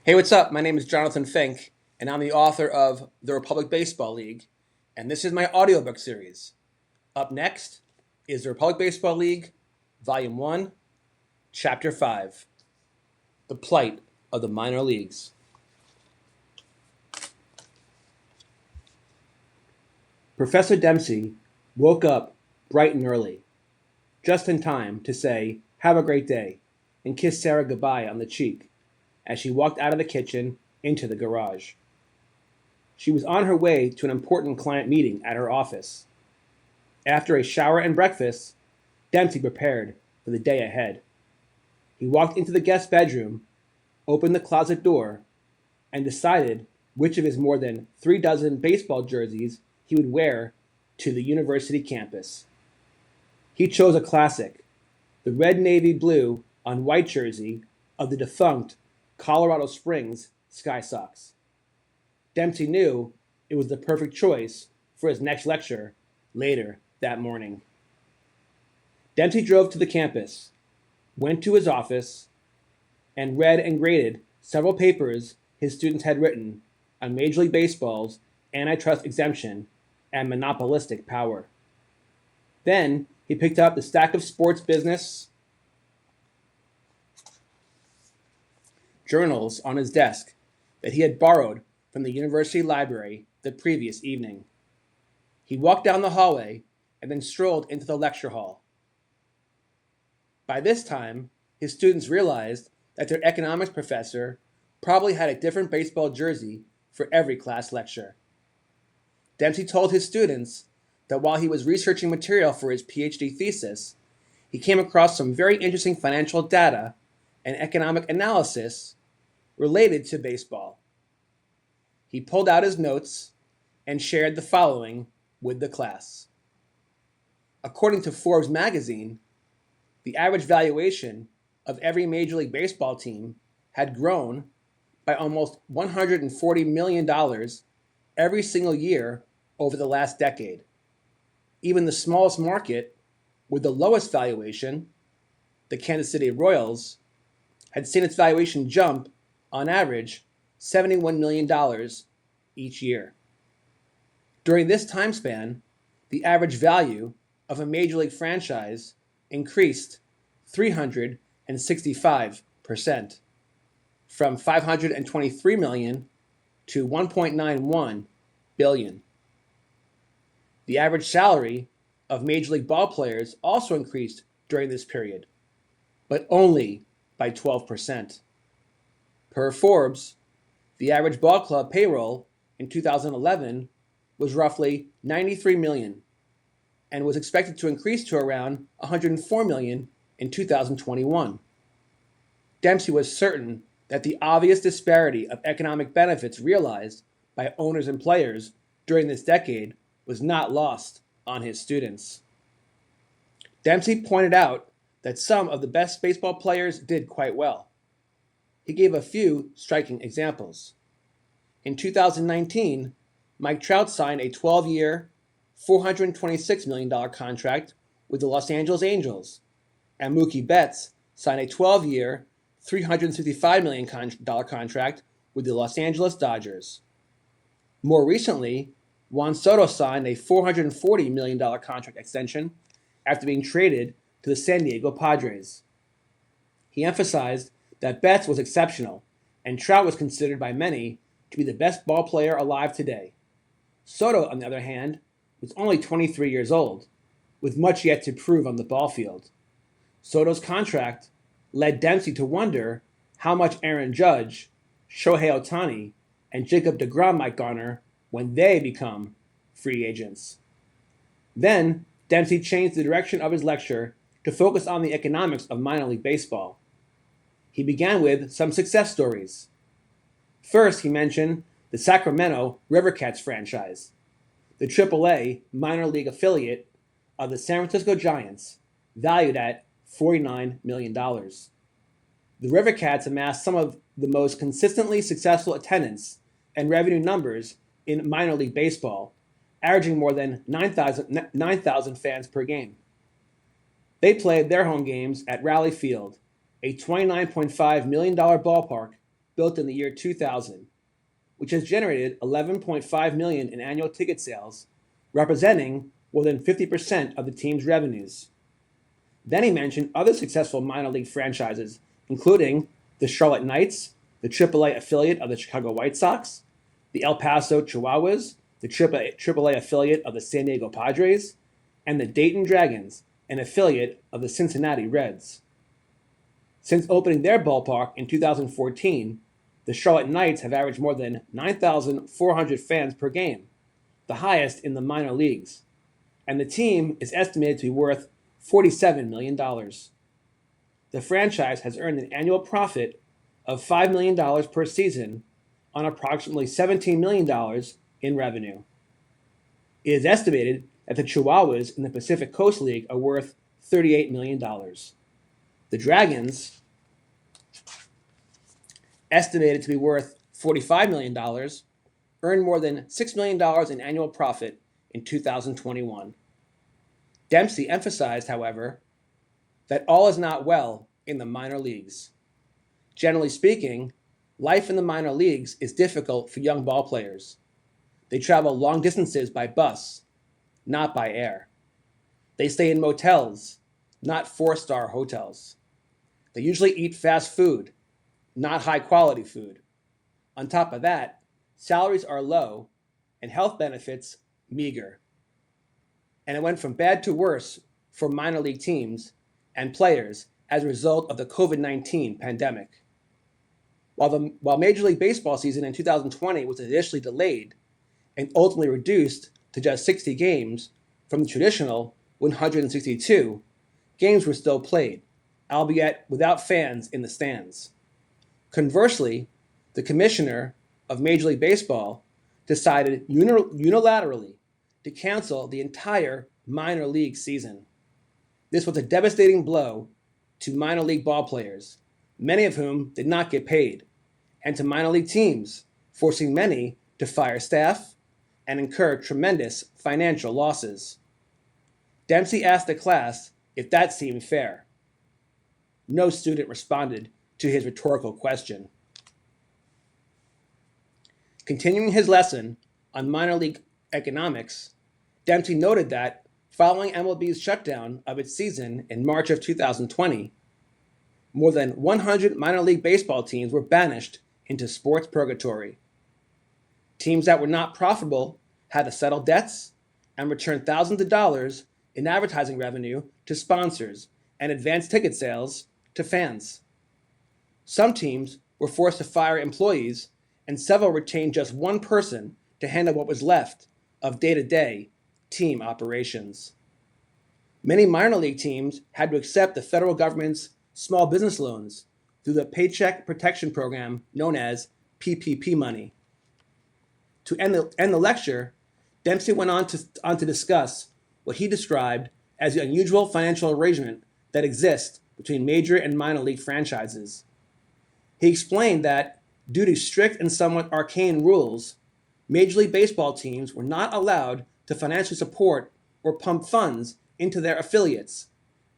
Hey, what's up? My name is Jonathan Fink, and I'm the author of The Republic Baseball League, and this is my audiobook series. Up next is The Republic Baseball League, Volume 1, Chapter 5, The Plight of the Minor Leagues. Professor Dempsey woke up bright and early, just in time to say, "Have a great day," and kiss Sarah goodbye on the cheek as she walked out of the kitchen into the garage. She was on her way to an important client meeting at her office. After a shower and breakfast, Dempsey prepared for the day ahead. He walked into the guest bedroom, opened the closet door, and decided which of his more than 3 dozen baseball jerseys he would wear to the university campus. He chose a classic, the red navy blue on white jersey of the defunct Colorado Springs Sky Sox. Dempsey knew it was the perfect choice for his next lecture later that morning. Dempsey drove to the campus, went to his office, and read and graded several papers his students had written on Major League Baseball's antitrust exemption and monopolistic power. Then he picked up the stack of sports business journals on his desk that he had borrowed from the university library the previous evening. He walked down the hallway and then strolled into the lecture hall. By this time, his students realized that their economics professor probably had a different baseball jersey for every class lecture. Dempsey told his students that while he was researching material for his PhD thesis, he came across some very interesting financial data and economic analysis related to baseball. He pulled out his notes and shared the following with the class. According to Forbes magazine, the average valuation of every Major League Baseball team had grown by almost $140 million every single year over the last decade. Even the smallest market with the lowest valuation, the Kansas City Royals, had seen its valuation jump, on average, $71 million each year. During this time span, the average value of a Major League franchise increased 365%, from $523 million to $1.91 billion. The average salary of Major League ball players also increased during this period, but only by 12%. Per Forbes, the average ball club payroll in 2011 was roughly $93 million and was expected to increase to around $104 million in 2021. Dempsey was certain that the obvious disparity of economic benefits realized by owners and players during this decade was not lost on his students. Dempsey pointed out that some of the best baseball players did quite well. He gave a few striking examples. In 2019, Mike Trout signed a 12-year, $426 million contract with the Los Angeles Angels, and Mookie Betts signed a 12-year, $365 million contract with the Los Angeles Dodgers. More recently, Juan Soto signed a $440 million contract extension after being traded to the San Diego Padres. He emphasized that Betts was exceptional, and Trout was considered by many to be the best ball player alive today. Soto, on the other hand, was only 23 years old, with much yet to prove on the ball field. Soto's contract led Dempsey to wonder how much Aaron Judge, Shohei Ohtani, and Jacob deGrom might garner when they become free agents. Then, Dempsey changed the direction of his lecture to focus on the economics of minor league baseball. He began with some success stories. First, he mentioned the Sacramento Rivercats franchise, the AAA minor league affiliate of the San Francisco Giants, valued at $49 million. The Rivercats amassed some of the most consistently successful attendance and revenue numbers in minor league baseball, averaging more than 9,000 fans per game. They played their home games at Raleigh Field, a $29.5 million ballpark built in the year 2000, which has generated 11.5 million in annual ticket sales, representing more than 50% of the team's revenues. Then he mentioned other successful minor league franchises, including the Charlotte Knights, the AAA affiliate of the Chicago White Sox, the El Paso Chihuahuas, the AAA affiliate of the San Diego Padres, and the Dayton Dragons, an affiliate of the Cincinnati Reds. Since opening their ballpark in 2014, the Charlotte Knights have averaged more than 9,400 fans per game, the highest in the minor leagues, and the team is estimated to be worth $47 million. The franchise has earned an annual profit of $5 million per season on approximately $17 million in revenue. It is estimated that the Chihuahuas in the Pacific Coast League are worth $38 million. The Dragons, estimated to be worth $45 million, earned more than $6 million in annual profit in 2021. Dempsey emphasized, however, that all is not well in the minor leagues. Generally speaking, life in the minor leagues is difficult for young ball players. They travel long distances by bus, not by air. They stay in motels, not 4-star hotels. They usually eat fast food, not high-quality food. On top of that, salaries are low and health benefits meager. And it went from bad to worse for minor league teams and players as a result of the COVID-19 pandemic. While Major League Baseball season in 2020 was initially delayed and ultimately reduced to just 60 games from the traditional 162, games were still played, albeit without fans in the stands. Conversely, the commissioner of Major League Baseball decided unilaterally to cancel the entire minor league season. This was a devastating blow to minor league ball players, many of whom did not get paid, and to minor league teams, forcing many to fire staff and incur tremendous financial losses. Dempsey asked the class if that seemed fair. No student responded to his rhetorical question. Continuing his lesson on minor league economics, Dempsey noted that following MLB's shutdown of its season in March of 2020, more than 100 minor league baseball teams were banished into sports purgatory. Teams that were not profitable had to settle debts and return thousands of dollars in advertising revenue to sponsors and advance ticket sales to fans. Some teams were forced to fire employees, and several retained just one person to handle what was left of day-to-day team operations. Many minor league teams had to accept the federal government's small business loans through the Paycheck Protection Program known as PPP money. To end the lecture, Dempsey went on to discuss what he described as the unusual financial arrangement that exists between major and minor league franchises. He explained that, due to strict and somewhat arcane rules, Major League Baseball teams were not allowed to financially support or pump funds into their affiliates,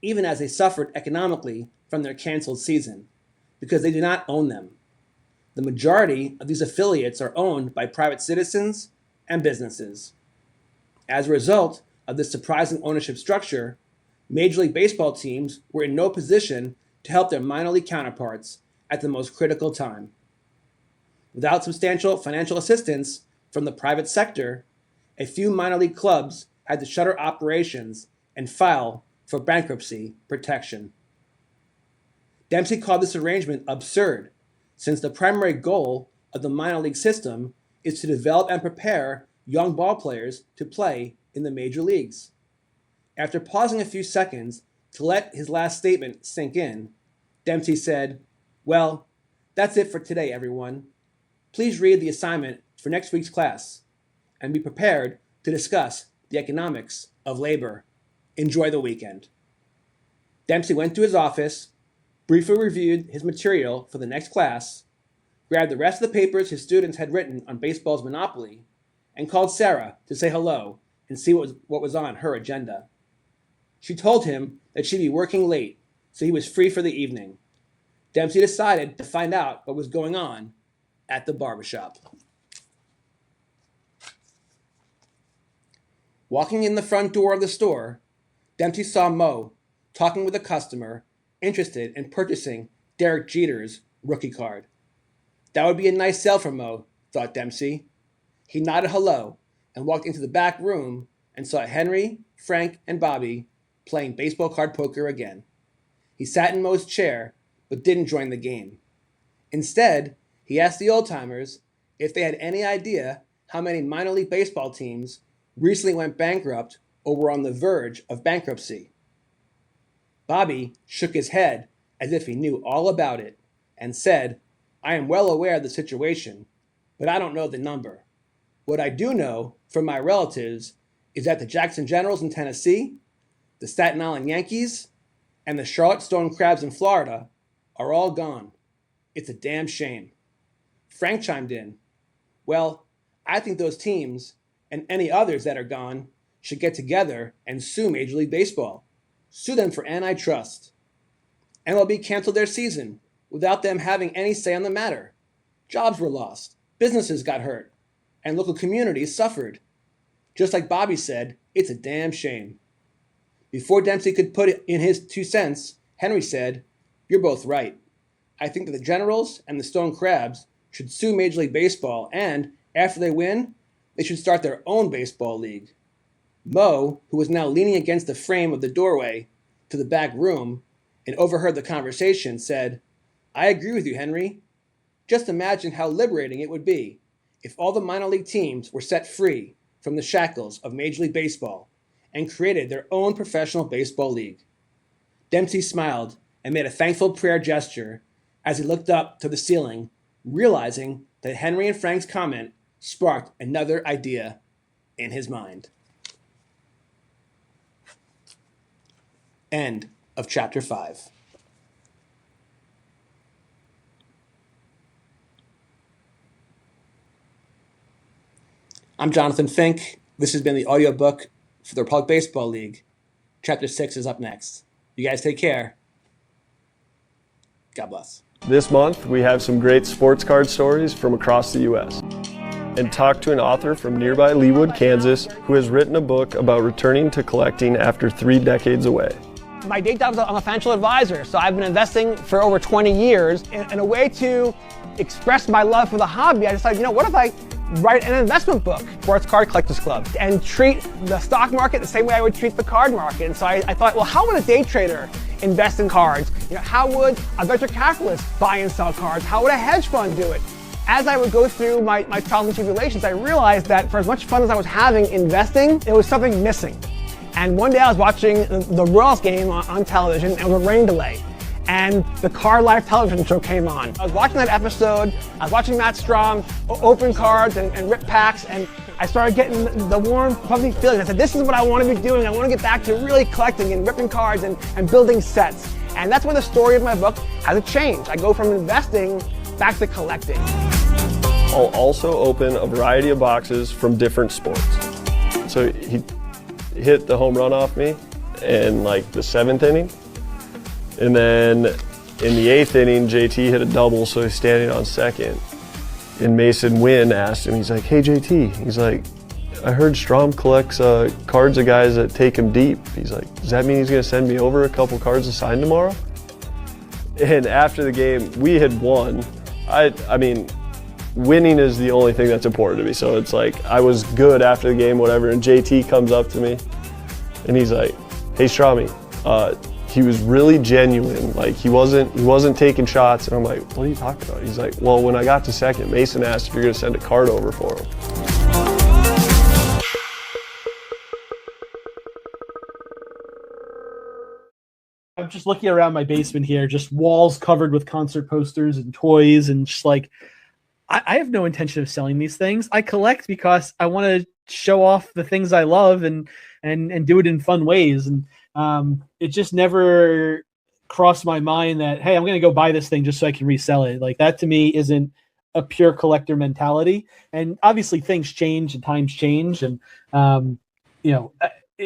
even as they suffered economically from their canceled season, because they do not own them. The majority of these affiliates are owned by private citizens and businesses. As a result of this surprising ownership structure, Major League Baseball teams were in no position to help their minor league counterparts at the most critical time. Without substantial financial assistance from the private sector, a few minor league clubs had to shutter operations and file for bankruptcy protection. Dempsey called this arrangement absurd, since the primary goal of the minor league system is to develop and prepare young ball players to play in the major leagues. After pausing a few seconds to let his last statement sink in, Dempsey said, "Well, that's it for today, everyone. Please read the assignment for next week's class and be prepared to discuss the economics of labor. Enjoy the weekend." Dempsey went to his office, briefly reviewed his material for the next class, grabbed the rest of the papers his students had written on baseball's monopoly, and called Sarah to say hello and see what was on her agenda. She told him that she'd be working late, so he was free for the evening. Dempsey decided to find out what was going on at the barbershop. Walking in the front door of the store, Dempsey saw Mo talking with a customer interested in purchasing Derek Jeter's rookie card. That would be a nice sale for Mo, thought Dempsey. He nodded hello and walked into the back room and saw Henry, Frank, and Bobby playing baseball card poker again. He sat in Mo's chair but didn't join the game. Instead, he asked the old-timers if they had any idea how many minor league baseball teams recently went bankrupt or were on the verge of bankruptcy. Bobby shook his head as if he knew all about it and said, "I am well aware of the situation, but I don't know the number. What I do know from my relatives is that the Jackson Generals in Tennessee, the Staten Island Yankees, and the Charlotte Stone Crabs in Florida are all gone. It's a damn shame." Frank chimed in, "Well, I think those teams and any others that are gone should get together and sue Major League Baseball. Sue them for antitrust. MLB canceled their season without them having any say on the matter. Jobs were lost, businesses got hurt, and local communities suffered. Just like Bobby said, it's a damn shame." Before Dempsey could put in his 2 cents, Henry said, "You're both right. I think that the Generals and the Stone Crabs should sue Major League Baseball, and after they win, they should start their own baseball league." Mo, who was now leaning against the frame of the doorway to the back room and overheard the conversation, said, "I agree with you, Henry. Just imagine how liberating it would be if all the minor league teams were set free from the shackles of Major League Baseball and created their own professional baseball league." Dempsey smiled and made a thankful prayer gesture as he looked up to the ceiling, realizing that Henry and Frank's comment sparked another idea in his mind. End of chapter 5. I'm Jonathan Fink. This has been the audiobook for the Republic Baseball League. Chapter 6 is up next. You guys take care. God bless. This month, we have some great sports card stories from across the U.S. and talk to an author from nearby Leawood, Kansas, who has written a book about returning to collecting after 3 decades away. My day job is I'm a financial advisor, so I've been investing for over 20 years. In a way to express my love for the hobby, I decided, what if I write an investment book, Sports Card Collectors Club, and treat the stock market the same way I would treat the card market. And so I thought, well, how would a day trader invest in cards? How would a venture capitalist buy and sell cards? How would a hedge fund do it? As I would go through my trials and tribulations, I realized that for as much fun as I was having investing, there was something missing. And one day I was watching the Royals game on television, and it was a rain delay. And the Card Life television show came on. I was watching that episode, I was watching Matt Strom open cards and rip packs, and I started getting the warm, fuzzy feeling. I said, this is what I want to be doing. I want to get back to really collecting and ripping cards and building sets. And that's where the story of my book has a change. I go from investing back to collecting. I'll also open a variety of boxes from different sports. So he hit the home run off me in like the 7th inning. And then in the 8th inning, JT hit a double, so he's standing on second. And Mason Wynn asked him, he's like, "Hey JT," he's like, "I heard Strom collects cards of guys that take him deep." He's like, "Does that mean he's gonna send me over a couple cards to sign tomorrow?" And after the game, we had won. I mean, winning is the only thing that's important to me. So it's like, I was good after the game, whatever, and JT comes up to me and he's like, "Hey Stromy," he was really genuine. Like he wasn't taking shots. And I'm like, "What are you talking about?" He's like, "Well, when I got to second, Mason asked if you're gonna send a card over for him." I'm just looking around my basement here, just walls covered with concert posters and toys, and just like, I have no intention of selling these things. I collect because I want to show off the things I love and do it in fun ways. And it just never crossed my mind that, hey, I'm going to go buy this thing just so I can resell it. Like that to me isn't a pure collector mentality. And obviously things change and times change. And,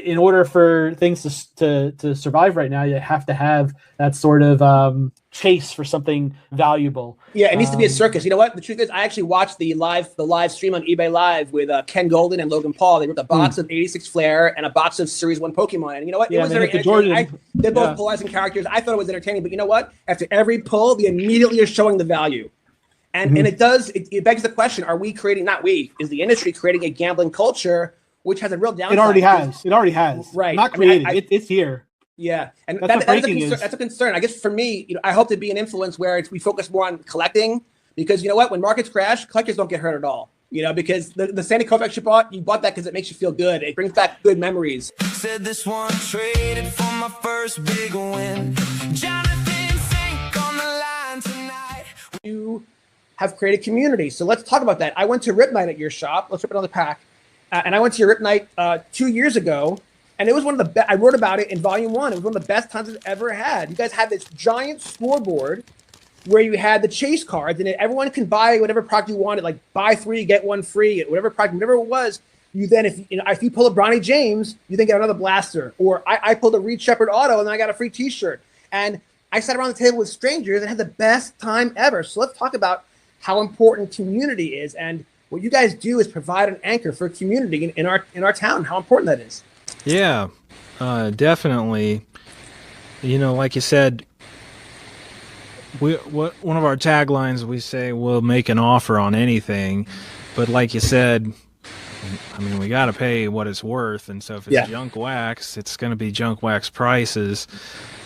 in order for things to survive right now, you have to have that sort of chase for something valuable. Yeah, it needs to be a circus. You know what? The truth is, I actually watched the live stream on eBay Live with Ken Golden and Logan Paul. They ripped a box of 86 Flair and a box of Series 1 Pokemon. And you know what? It was very entertaining. They're both polarizing characters. I thought it was entertaining. But you know what? After every pull, they immediately are showing the value. And and it begs the question, are we creating, not we, is the industry creating a gambling culture which has a real downside? It already has. Right. Not created. It's here. Yeah, and that's a concern. I guess for me, I hope to be an influence where we focus more on collecting, because you know what, when markets crash, collectors don't get hurt at all. Because the Sandy Koufax you bought that because it makes you feel good. It brings back good memories. Said this one traded for my first big win. Jonathan Fink on the line tonight. You have created community, so let's talk about that. I went to Rip Night at your shop. Let's rip it on the pack. And I went to your Rip Night 2 years ago. And it was one of the best. I wrote about it in volume 1. It was one of the best times I've ever had. You guys had this giant scoreboard where you had the chase cards, and everyone can buy whatever product you wanted, like buy 3, get 1 free, whatever product, whatever it was. You then, if you pull a Bronny James, you then get another blaster. Or I pulled a Reed Shepherd auto, and then I got a free T-shirt. And I sat around the table with strangers and had the best time ever. So let's talk about how important community is, and what you guys do is provide an anchor for community in our town. How important that is. Yeah, definitely. Like you said, one of our taglines, we say we'll make an offer on anything, but like you said, we got to pay what it's worth, and so if it's junk wax, it's going to be junk wax prices,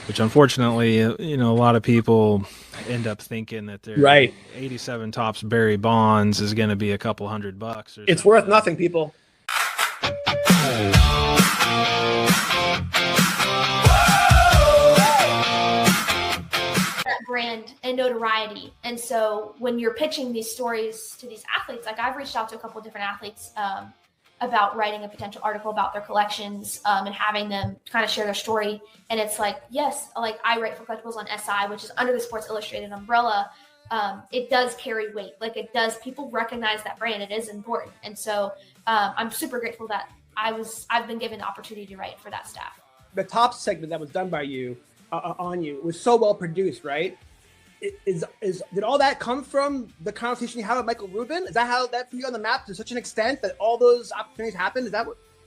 which unfortunately, a lot of people end up thinking that their 87 Topps Barry Bonds is going to be a couple $100. It's worth nothing, people. Brand and notoriety. And so when you're pitching these stories to these athletes, like I've reached out to a couple of different athletes about writing a potential article about their collections and having them kind of share their story. And it's like, yes, like I write for collectibles on SI, which is under the Sports Illustrated umbrella. It does carry weight. Like it does, people recognize that brand. It is important. And so I'm super grateful that I've been given the opportunity to write for that staff. The top segment that was done by you on you was so well produced, right? Did all that come from the conversation you had with Michael Rubin? Is that how that put you on the map to such an extent that all those opportunities happened?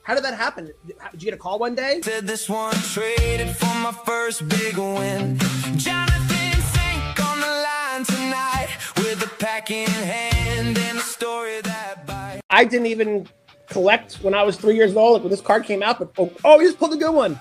How did that happen? Did you get a call one day? Said this one traded for my first big win. Jonathan Fink on the line tonight with a pack in hand and a story that bites. I didn't even collect when I was 3 years old, like when this card came out, but oh, he just pulled a good one.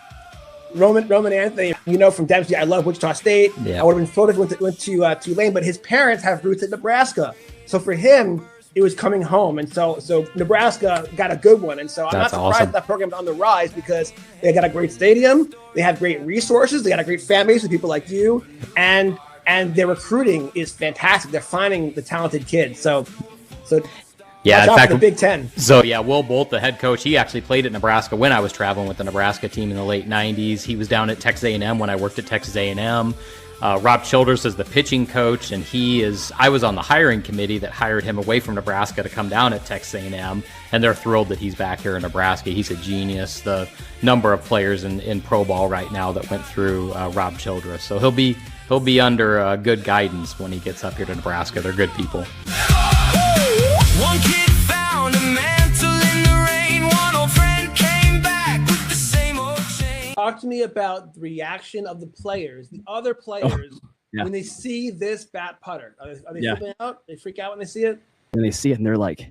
Roman Anthony, from Dempsey, I love Wichita State. Yeah. I would have been thrilled if he went to Tulane, but his parents have roots in Nebraska. So for him, it was coming home. And so Nebraska got a good one. And so I'm not surprised that program's on the rise, because they got a great stadium, they have great resources, they got a great fan base with people like you, and their recruiting is fantastic. They're finding the talented kids. So yeah, in fact, the Big Ten. So yeah, Will Bolt, the head coach, he actually played at Nebraska when I was traveling with the Nebraska team in the late '90s. He was down at Texas A&M when I worked at Texas A&M. Rob Childress is the pitching coach, and I was on the hiring committee that hired him away from Nebraska to come down at Texas A&M, and they're thrilled that he's back here in Nebraska. He's a genius. The number of players in pro ball right now that went through Rob Childress, so he'll be under good guidance when he gets up here to Nebraska. They're good people. One kid found a mantle in the rain. One old friend came back with the same old chain. Talk to me about the reaction of the players, the other players, when they see this bat putter. Are they flipping out? They freak out when they see it? And they see it and they're like,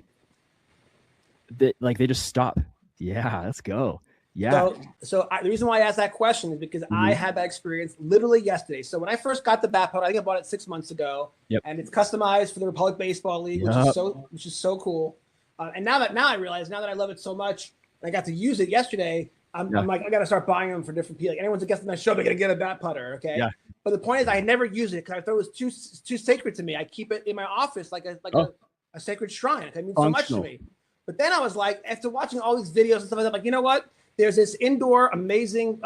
they just stop. Yeah, let's go. Yeah. So the reason why I asked that question is because I had that experience literally yesterday. So when I first got the bat putter, I think I bought it 6 months ago, and it's customized for the Republic Baseball League, which is so cool. And now that I realize, now that I love it so much, and I got to use it yesterday, I'm like, I got to start buying them for different people. Like, anyone's a guest on my show, they're gonna get a bat putter, okay? Yeah. But the point is, I had never used it because I thought it was too sacred to me. I keep it in my office like a sacred shrine. It means so much to me. But then I was like, after watching all these videos and stuff like that, I'm like, you know what? There's this indoor amazing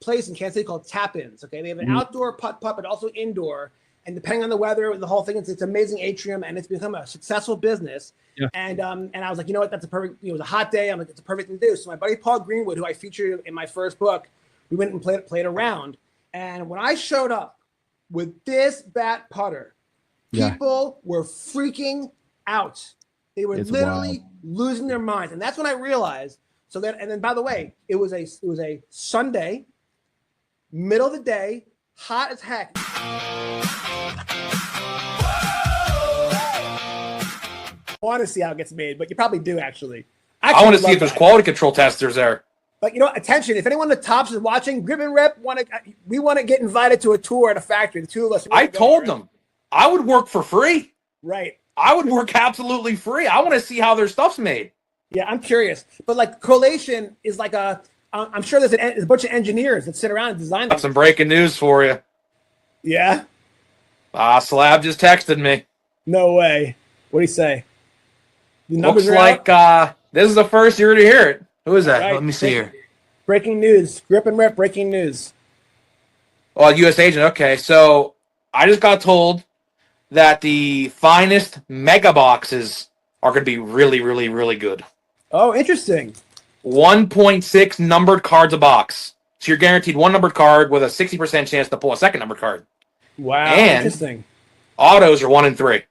place in Kansas City called Tap-Ins. Okay, they have an outdoor putt, but also indoor. and depending on the weather, the whole thing, it's amazing atrium, and it's become a successful business. Yeah. And I was like, you know what, that's a perfect. It was a hot day. I'm like, it's a perfect thing to do. So my buddy Paul Greenwood, who I featured in my first book, we went and played around. And when I showed up with this bat putter, people were freaking out. They were literally losing their minds, and that's when I realized. So then, and then by the way, it was a Sunday, middle of the day, hot as heck. I want to see how it gets made, but you probably do actually. I want to see if there's quality control testers there. But you know, attention! If anyone in the tops is watching, Grip and Rip we want to get invited to a tour at a factory. The two of us. I told them I would work for free. Right. I would work absolutely free. I want to see how their stuff's made. Yeah, I'm curious. But like collation is like I'm sure there's a bunch of engineers that sit around and design. Got some breaking news for you. Yeah. Slab just texted me. No way. What do you say? The Looks are like this is the first year to hear it. Who is that? Right. Let me see here. Breaking news. Grip and Rip. Breaking news. Oh, U.S. agent. Okay, so I just got told that the finest mega boxes are going to be really, really, really good. Oh, interesting. 1.6 numbered cards a box. So you're guaranteed one numbered card with a 60% chance to pull a second numbered card. Wow, and interesting. Autos are 1 in 3.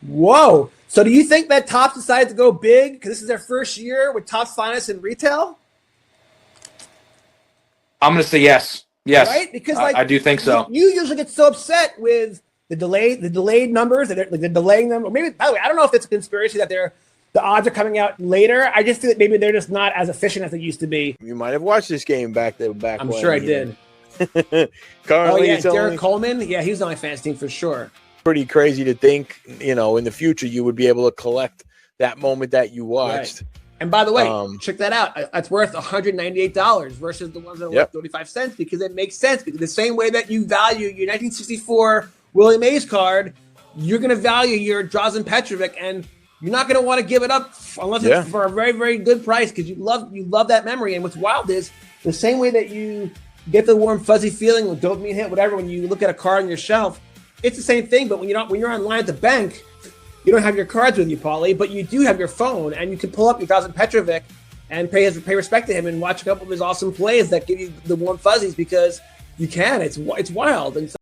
Whoa. So do you think that Topps decided to go big because this is their first year with Topps Finest in retail? I'm going to say yes. Yes. Right? Because I do think so. You usually get so upset with the delayed numbers, that they're delaying them. Or maybe, by the way, I don't know if it's a conspiracy that the odds are coming out later. I just think that maybe they're just not as efficient as they used to be. You might have watched this game back I'm when, sure I did. Currently, it's Derek only Coleman. Yeah, he was on my fantasy team for sure. pretty crazy to think, in the future you would be able to collect that moment that you watched. Right. And by the way, check that out. It's worth $198 versus the ones that are worth 35 cents because it makes sense. Because the same way that you value your 1964 Willie Mays card, you're going to value your Drazen Petrovic, and you're not going to want to give it up unless it's for a very, very good price because you love that memory. And what's wild is the same way that you get the warm, fuzzy feeling with dopamine hit, whatever, when you look at a card on your shelf, it's the same thing. But when you're online at the bank, you don't have your cards with you, Paulie, but you do have your phone, and you can pull up your Drazen Petrovic and pay respect to him and watch a couple of his awesome plays that give you the warm fuzzies because you can. It's wild. And so